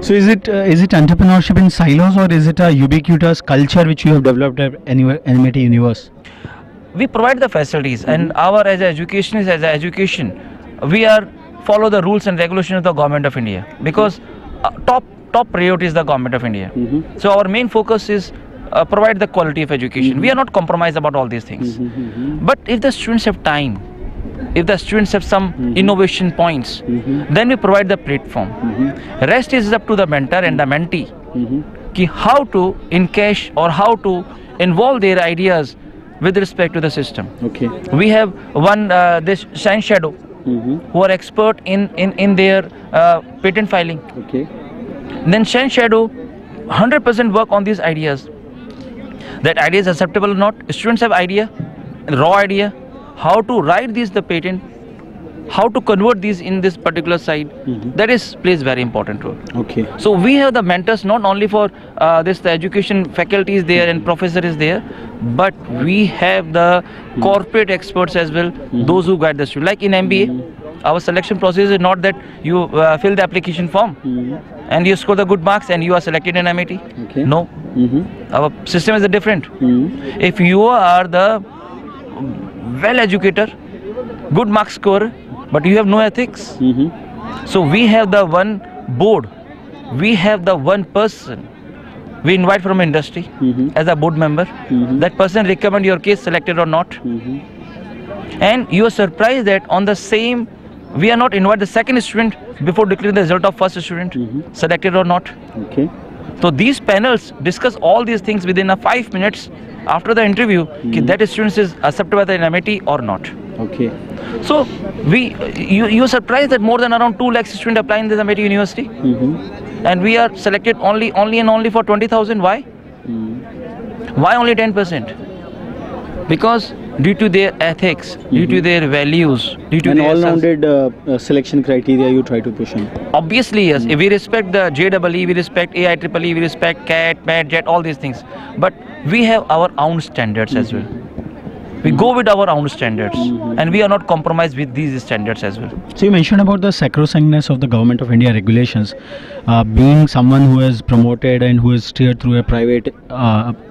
So is it entrepreneurship in silos, or is it a ubiquitous culture which you have developed at NMIT Universe? We provide the facilities, and our as education, we are follow the rules and regulations of the government of India, because top priority is the government of India. So our main focus is provide the quality of education. We are not compromised about all these things. But if the students have time, if the students have some innovation points, then we provide the platform. Rest is up to the mentor and the mentee, ki how to encash or how to involve their ideas with respect to the system. Okay. We have one this Shine Shadow, who are expert in their patent filing. Okay. Then Shine Shadow 100% work on these ideas. That idea is acceptable or not. Students have idea, raw idea, how to write the patent, how to convert these in this particular side. That is plays very important role. Okay. So we have the mentors not only for the education faculty is there and professor is there, but we have the corporate experts as well, those who guide the student. Like in MBA, our selection process is not that you fill the application form and you score the good marks and you are selected in MIT. Okay. No, our system is different. If you are the well educator, good mark scorer, but you have no ethics, so we have the one board, we have the one person we invite from industry as a board member. That person recommend your case selected or not, and you are surprised that on the same we are not invite the second student before declaring the result of first student selected or not. Okay. So these panels discuss all these things within a 5 minutes after the interview, that student is accepted by the MIT or not. Okay. So you are surprised that more than around 2 lakh students apply in this MIT University, and we are selected only and only for 20,000. Why? Why only 10%? Because due to their ethics, due to their values, due to their all-rounded selection criteria you try to push on. Obviously, yes. If we respect the JEE, we respect AIEEE, we respect CAT, MAT, JET, all these things. But we have our own standards as well. We go with our own standards, and we are not compromised with these standards as well. So you mentioned about the sacrosanctness of the Government of India regulations. Being someone who has promoted and who is steered through a private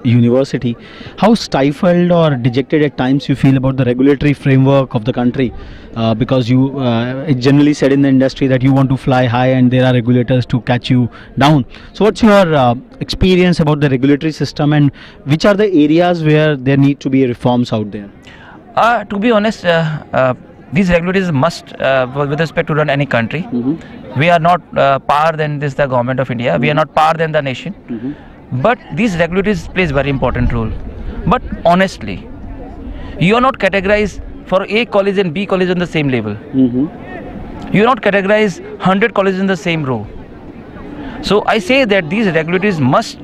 university, how stifled or dejected at times you feel about the regulatory framework of the country? Because you it's generally said in the industry that you want to fly high and there are regulators to catch you down. So what's your experience about the regulatory system, and which are the areas where there need to be reforms out there? To be honest, these regulators must, with respect to run any country. We are not par than the Government of India. We are not par than the nation. But these regulators plays very important role. But honestly, you are not categorized for A college and B college on the same level. You are not categorized 100 colleges in the same row. So I say that these regulators must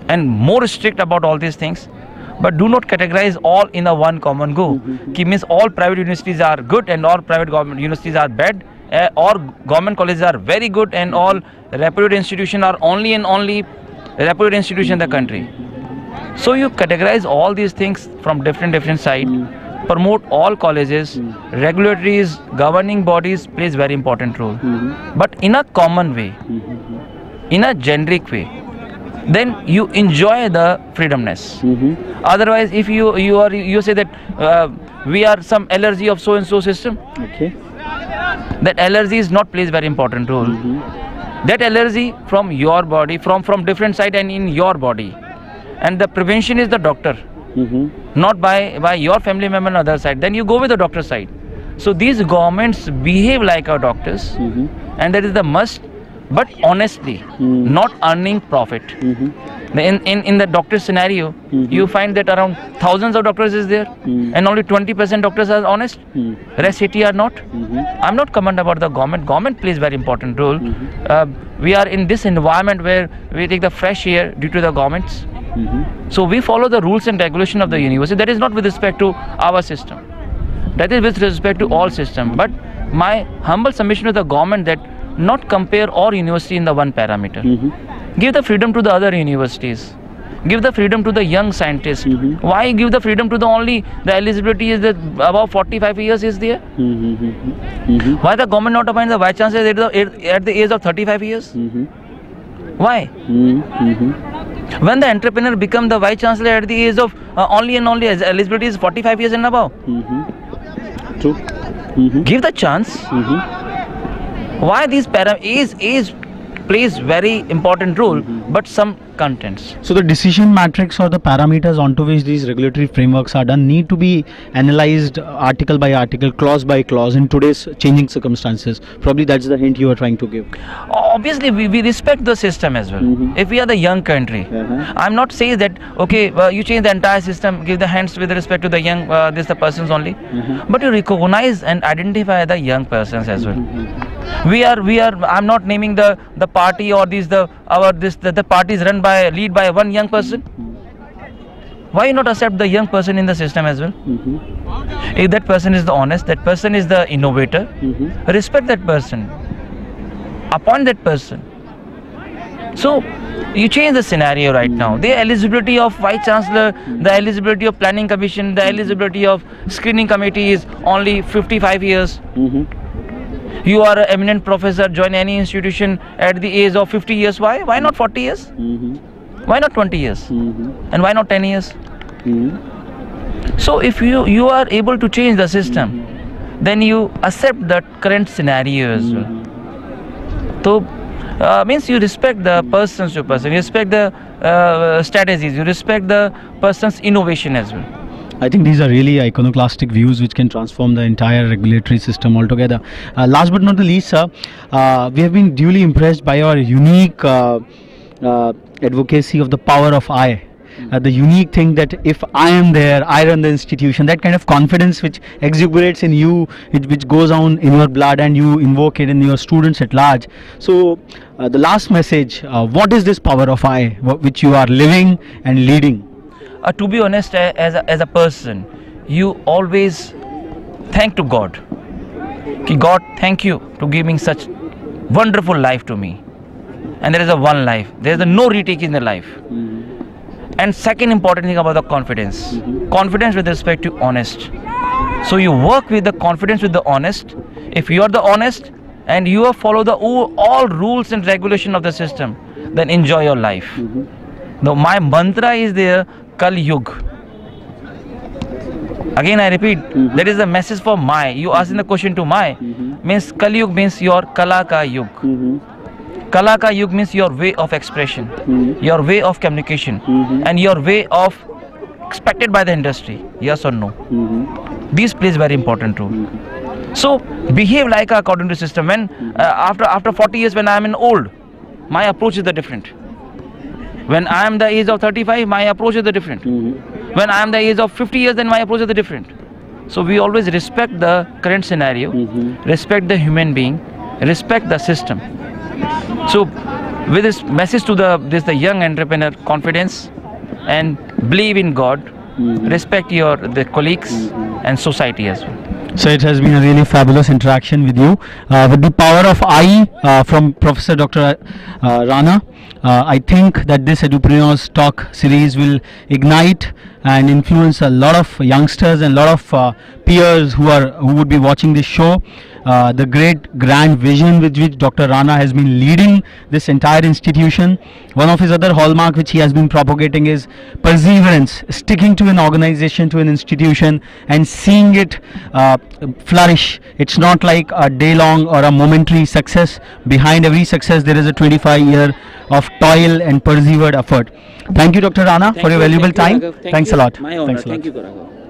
and more strict about all these things, but do not categorize all in a one common go. Ki means all private universities are good and all private government universities are bad, or government colleges are very good and all reputed institutions are only and only reputed institutions in the country. So you categorize all these things from different side, promote all colleges, regulatories, governing bodies plays very important role, but in a common way, in a generic way, then you enjoy the freedomness. Otherwise, if you say that we are some allergy of so and so system, Okay. that allergy is not plays very important role. That allergy from your body, from different side and in your body, and the prevention is the doctor, not by your family member on the other side. Then you go with the doctor side. So these governments behave like our doctors, and that is the must. But honestly, not earning profit. In the doctor scenario, you find that around thousands of doctors is there, and only 20% doctors are honest. Rest 80 are not. I'm not commenting about the government. Government plays very important role. We are in this environment where we take the fresh air due to the governments. So we follow the rules and regulation of the university. That is not with respect to our system. That is with respect to all system. But my humble submission to the government that not compare all university in the one parameter. Give the freedom to the other universities. Give the freedom to the young scientists. Why give the freedom to the only the eligibility is that above 45 years is there? Why the government not appoint the vice chancellor at the age of 35 years? Why? When the entrepreneur become the vice chancellor at the age of only and only eligibility is 45 years and above. True. Give the chance. Why these age plays very important role, but some contents. So the decision matrix or the parameters onto which these regulatory frameworks are done need to be analyzed article by article, clause by clause in today's changing circumstances. Probably that's the hint you are trying to give. Obviously, we respect the system as well. If we are the young country, I'm not saying that okay, you change the entire system, give the hands with respect to the young, the persons only, but you recognize and identify the young persons as well. We are. I'm not naming the party or the parties run by lead by one young person. Why not accept the young person in the system as well? If that person is the honest, that person is the innovator, respect that person, appoint that person. So you change the scenario right now. The eligibility of vice chancellor, the eligibility of planning commission, the eligibility of screening committee is only 55 years. You are an eminent professor, join any institution at the age of 50 years. Why? Why not 40 years? Why not 20 years? And why not 10 years? So if you are able to change the system, then you accept the current scenario as well. So means you respect the person to person, you respect the strategies, you respect the person's innovation as well. I think these are really iconoclastic views which can transform the entire regulatory system altogether. Last but not the least, sir, we have been duly impressed by your unique advocacy of the power of I. The unique thing that if I am there, I run the institution, that kind of confidence which exuberates in you, which goes on in your blood and you invoke it in your students at large. So the last message, what is this power of I which you are living and leading? To be honest, as a person, you always thank to God. God, thank you to giving such wonderful life to me. And there is a one life. There is no retake in the life. And second important thing about the confidence. Confidence with respect to honest. So you work with the confidence with the honest. If you are the honest and you follow the all rules and regulation of the system, then enjoy your life. Now my mantra is there, Kal Yug. Again I repeat, that is the message for my. You asking the question to my. Means Kal Yug means your Kala Ka Yug. Kala Ka Yug means your way of expression, your way of communication, and your way of expected by the industry. Yes or no? These plays very important role. So behave like according to system. When after 40 years, when I am old, my approach is the different. When I am the age of 35, my approach is the different. When I am the age of 50 years, then my approach is the different. So we always respect the current scenario, respect the human being, respect the system. So with this message to the young entrepreneur, confidence and believe in God, respect the colleagues and society as well. So it has been a really fabulous interaction with you. With the power of I from Professor Dr. Rana, I think that this Edupreneurs Talk series will ignite and influence a lot of youngsters and a lot of peers who would be watching this show. The great grand vision with which Dr. Rana has been leading this entire institution. One of his other hallmark which he has been propagating is perseverance, sticking to an organization, to an institution and seeing it flourish. It's not like a day-long or a momentary success. Behind every success there is a 25-year of toil and persevered effort. Thank you, Dr. Rana, for your valuable time. Thanks a lot. My honor. Thank you, Raghav.